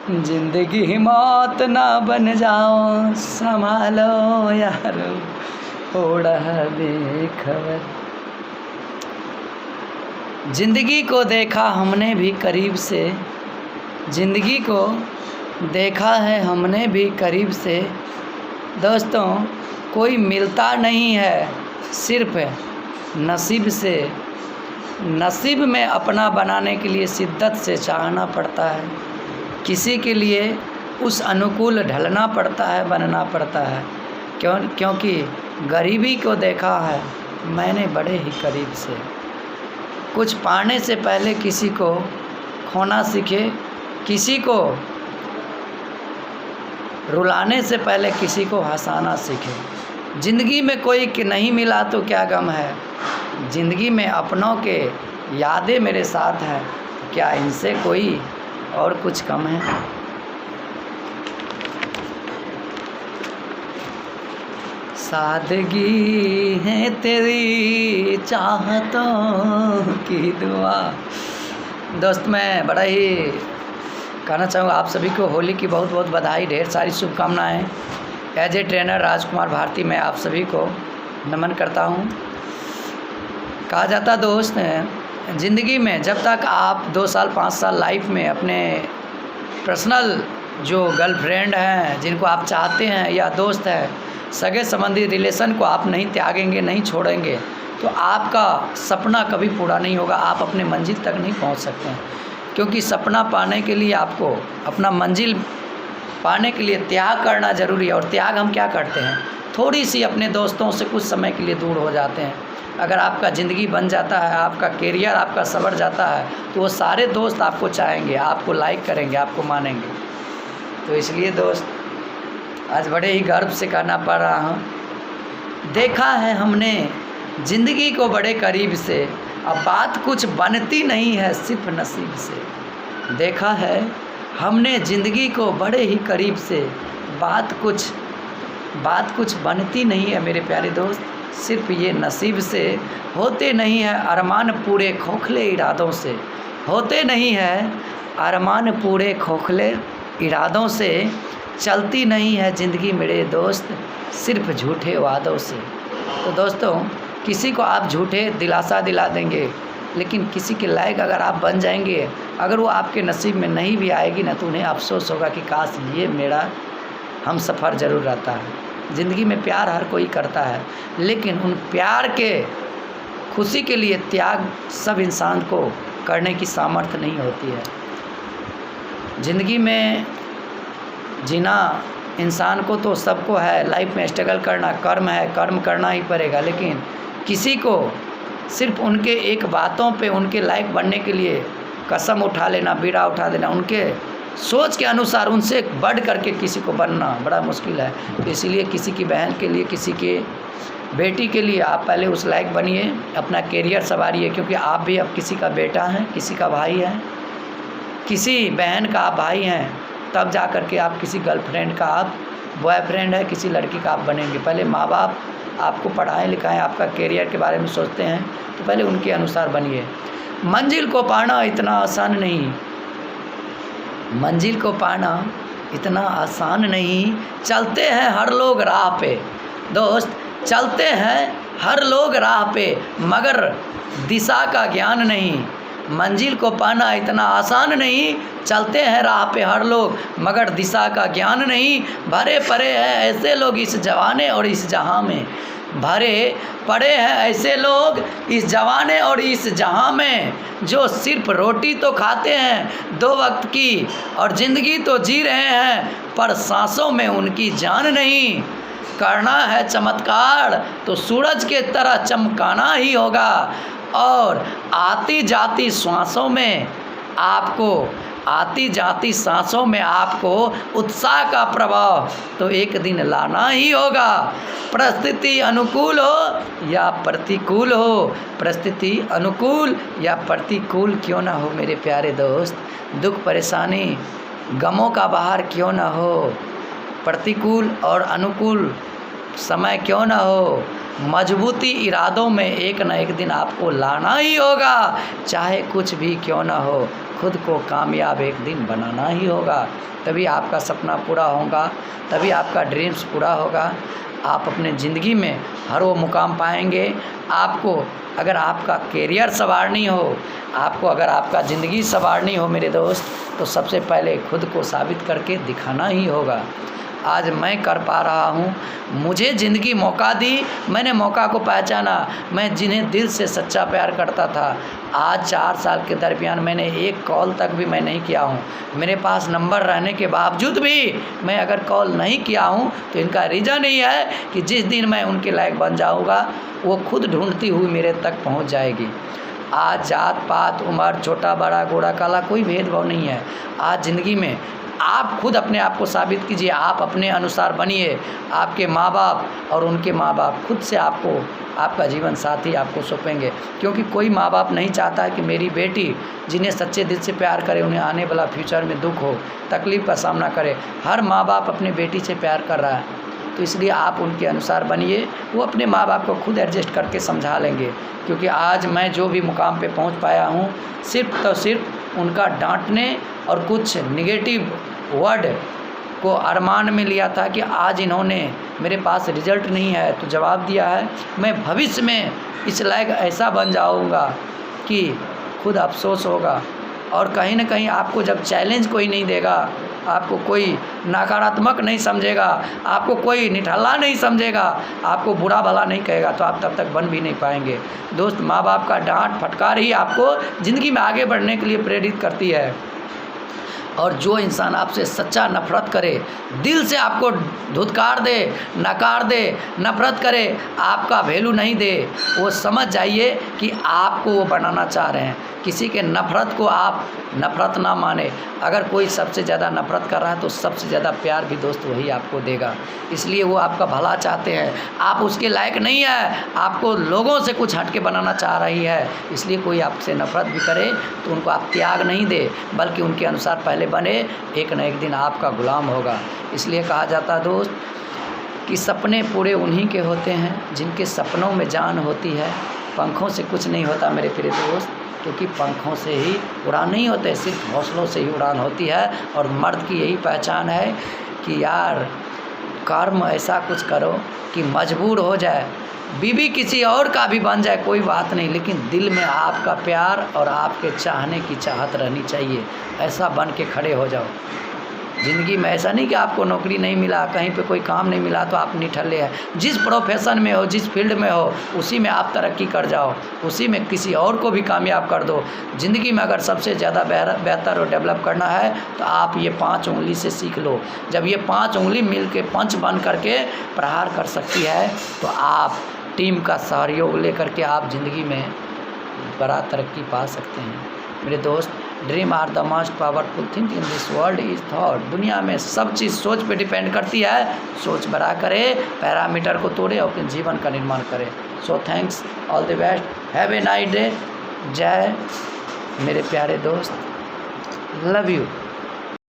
जिंदगी मौत ना बन जाओ, संभालो यारो थोड़ा बेखबर। जिंदगी को देखा हमने भी करीब से, जिंदगी को देखा है हमने भी करीब से। दोस्तों, कोई मिलता नहीं है सिर्फ नसीब से। नसीब में अपना बनाने के लिए शिद्दत से चाहना पड़ता है, किसी के लिए उस अनुकूल ढलना पड़ता है, बनना पड़ता है। क्योंकि गरीबी को देखा है मैंने बड़े ही करीब से। कुछ पाने से पहले किसी को खोना सीखे, किसी को रुलाने से पहले किसी को हंसाना सीखे। ज़िंदगी में कोई नहीं मिला तो क्या गम है, ज़िंदगी में अपनों के यादें मेरे साथ हैं, क्या इनसे कोई और कुछ कम है। सादगी है तेरी चाहतों की दुआ। दोस्त, मैं बड़ा ही कहना चाहूँगा आप सभी को होली की बहुत बहुत बधाई, ढेर सारी शुभकामनाएं। एज ए ट्रेनर राजकुमार भारती मैं आप सभी को नमन करता हूँ। कहा जाता दोस्त, ज़िंदगी में जब तक आप 2 साल 5 साल लाइफ में अपने पर्सनल जो गर्लफ्रेंड हैं जिनको आप चाहते हैं या दोस्त हैं, सगे संबंधी रिलेशन को आप नहीं त्यागेंगे, नहीं छोड़ेंगे, तो आपका सपना कभी पूरा नहीं होगा, आप अपने मंजिल तक नहीं पहुंच सकते हैं। क्योंकि सपना पाने के लिए आपको अपना मंजिल पाने के लिए त्याग करना ज़रूरी है। और त्याग हम क्या करते हैं, थोड़ी सी अपने दोस्तों से कुछ समय के लिए दूर हो जाते हैं। अगर आपका ज़िंदगी बन जाता है, आपका कैरियर आपका संवर जाता है, तो वो सारे दोस्त आपको चाहेंगे, आपको लाइक करेंगे, आपको मानेंगे। तो इसलिए दोस्त, आज बड़े ही गर्व से कहना पड़ रहा हूँ, देखा है हमने ज़िंदगी को बड़े करीब से, अब बात कुछ बनती नहीं है सिर्फ नसीब से। देखा है हमने ज़िंदगी को बड़े ही करीब से, बात कुछ बनती नहीं है मेरे प्यारे दोस्त, सिर्फ ये नसीब से। होते नहीं है अरमान पूरे खोखले इरादों से, होते नहीं है अरमान पूरे खोखले इरादों से। चलती नहीं है ज़िंदगी मेरे दोस्त सिर्फ झूठे वादों से। तो दोस्तों, किसी को आप झूठे दिलासा दिला देंगे, लेकिन किसी के लायक अगर आप बन जाएंगे, अगर वो आपके नसीब में नहीं भी आएगी ना, तो उन्हें अफसोस होगा कि काश ये मेरा हम सफ़र ज़रूर रहता है। ज़िंदगी में प्यार हर कोई करता है, लेकिन उन प्यार के खुशी के लिए त्याग सब इंसान को करने की सामर्थ्य नहीं होती है। ज़िंदगी में जीना इंसान को तो सबको है, लाइफ में स्ट्रगल करना कर्म है, कर्म करना ही पड़ेगा। लेकिन किसी को सिर्फ उनके एक बातों पे उनके लायक बनने के लिए कसम उठा लेना, बीड़ा उठा देना, उनके सोच के अनुसार उनसे बढ़ करके किसी को बनना बड़ा मुश्किल है। तो इसीलिए किसी की बहन के लिए, किसी के बेटी के लिए आप पहले उस लायक बनिए, अपना कैरियर संवारिए। क्योंकि आप भी अब किसी का बेटा हैं, किसी का भाई हैं, किसी बहन का आप भाई हैं, तब जा कर के आप किसी गर्लफ्रेंड का आप बॉयफ्रेंड है, किसी लड़की का आप बनेंगे। पहले माँ बाप आपको पढ़ाएं लिखाएं, आपका कैरियर के बारे में सोचते हैं, तो पहले उनके अनुसार बनिए। मंजिल को पाना इतना आसान नहीं, मंजिल को पाना इतना आसान नहीं। चलते हैं हर लोग राह पे दोस्त, चलते हैं हर लोग राह पे, मगर दिशा का ज्ञान नहीं। मंजिल को पाना इतना आसान नहीं, चलते हैं राह पे हर लोग, मगर दिशा का ज्ञान नहीं। भरे पड़े हैं ऐसे लोग इस जवाने और इस जहां में, भरे पड़े हैं ऐसे लोग इस जवाने और इस जहां में, जो सिर्फ रोटी तो खाते हैं 2 वक्त की, और ज़िंदगी तो जी रहे हैं, पर सांसों में उनकी जान नहीं। करना है चमत्कार तो सूरज के तरह चमकाना ही होगा, और आती जाती सांसों में आपको, आती जाती सांसों में आपको उत्साह का प्रभाव तो एक दिन लाना ही होगा। परिस्थिति अनुकूल हो या प्रतिकूल हो, परिस्थिति अनुकूल या प्रतिकूल क्यों ना हो मेरे प्यारे दोस्त, दुख परेशानी गमों का बहार क्यों ना हो, प्रतिकूल और अनुकूल समय क्यों ना हो, मजबूती इरादों में एक न एक दिन आपको लाना ही होगा। चाहे कुछ भी क्यों ना हो, खुद को कामयाब एक दिन बनाना ही होगा, तभी आपका सपना पूरा होगा, तभी आपका ड्रीम्स पूरा होगा। आप अपने ज़िंदगी में हर वो मुकाम पाएंगे। आपको अगर आपका करियर संवारनी हो, आपको अगर आपका ज़िंदगी संवारनी हो मेरे दोस्त, तो सबसे पहले खुद को साबित करके दिखाना ही होगा। आज मैं कर पा रहा हूँ, मुझे ज़िंदगी मौका दी, मैंने मौका को पहचाना। मैं जिन्हें दिल से सच्चा प्यार करता था, आज 4 साल के दरमियान मैंने एक कॉल तक भी मैं नहीं किया हूँ। मेरे पास नंबर रहने के बावजूद भी मैं अगर कॉल नहीं किया हूँ तो इनका रीज़न ही है कि जिस दिन मैं उनके लायक बन जाऊँगा, वो खुद ढूंढती हुई मेरे तक पहुँच जाएगी। आज जात पात, उम्र, छोटा बड़ा, गोरा काला कोई भेदभाव नहीं है। आज ज़िंदगी में आप खुद अपने आप को साबित कीजिए, आप अपने अनुसार बनिए। आपके माँ बाप और उनके माँ बाप खुद से आपको आपका जीवन साथी आपको सौंपेंगे, क्योंकि कोई माँ बाप नहीं चाहता है कि मेरी बेटी जिन्हें सच्चे दिल से प्यार करे, उन्हें आने वाला फ्यूचर में दुख हो, तकलीफ़ का सामना करे। हर माँ बाप अपनी बेटी से प्यार कर रहा है, तो इसलिए आप उनके अनुसार बनिए। वो अपने माँ बाप को खुद एडजस्ट करके समझा लेंगे, क्योंकि आज मैं जो भी मुकाम पे पहुंच पाया हूं, सिर्फ तो सिर्फ उनका डांटने और कुछ निगेटिव वर्ड को अरमान में लिया था कि आज इन्होंने मेरे पास रिजल्ट नहीं है तो जवाब दिया है। मैं भविष्य में इस लायक ऐसा बन जाऊंगा कि खुद अफसोस होगा। और कहीं ना कहीं आपको जब चैलेंज कोई नहीं देगा, आपको कोई नकारात्मक नहीं समझेगा, आपको कोई निठल्ला नहीं समझेगा, आपको बुरा भला नहीं कहेगा, तो आप तब तक बन भी नहीं पाएंगे। दोस्त, माँ बाप का डांट फटकार ही आपको ज़िंदगी में आगे बढ़ने के लिए प्रेरित करती है। और जो इंसान आपसे सच्चा नफ़रत करे, दिल से आपको धुतकार दे, नकार दे, नफ़रत करे, आपका वैल्यू नहीं दे, वो समझ जाइए कि आपको वो बनाना चाह रहे हैं। किसी के नफ़रत को आप नफ़रत ना माने। अगर कोई सबसे ज़्यादा नफ़रत कर रहा है तो सबसे ज़्यादा प्यार भी दोस्त वही आपको देगा। इसलिए वो आपका भला चाहते हैं, आप उसके लायक नहीं है, आपको लोगों से कुछ हट के बनाना चाह रही है। इसलिए कोई आपसे नफ़रत भी करे तो उनको आप त्याग नहीं दे, बल्कि उनके अनुसार पहले बने, एक न एक दिन आपका गुलाम होगा। इसलिए कहा जाता है दोस्त कि सपने पूरे उन्हीं के होते हैं जिनके सपनों में जान होती है। पंखों से कुछ नहीं होता मेरे प्रिय दोस्त, क्योंकि पंखों से ही उड़ान नहीं होते, सिर्फ हौसलों से ही उड़ान होती है। और मर्द की यही पहचान है कि यार कर्म ऐसा कुछ करो कि मजबूर हो जाए, बीवी किसी और का भी बन जाए कोई बात नहीं, लेकिन दिल में आपका प्यार और आपके चाहने की चाहत रहनी चाहिए। ऐसा बन के खड़े हो जाओ ज़िंदगी में। ऐसा नहीं कि आपको नौकरी नहीं मिला, कहीं पे कोई काम नहीं मिला तो आप निठल्ले हैं। जिस प्रोफेशन में हो, जिस फील्ड में हो, उसी में आप तरक्की कर जाओ, उसी में किसी और को भी कामयाब कर दो। ज़िंदगी में अगर सबसे ज़्यादा बेहतर और डेवलप करना है तो आप ये 5 उंगली से सीख लो। जब ये 5 उंगली मिल के पंच बन करके प्रहार कर सकती है तो आप टीम का सहयोग लेकर के आप ज़िंदगी में बड़ा तरक्की पा सकते हैं। मेरे दोस्त, dream are the most powerful thing in this world is thought. दुनिया में सब चीज़ सोच पे डिपेंड करती है। सोच बड़ा करे, पैरामीटर को तोड़े और अपने जीवन का निर्माण करे। So thanks, all the best, have a nice day. जय मेरे प्यारे दोस्त, लव यू।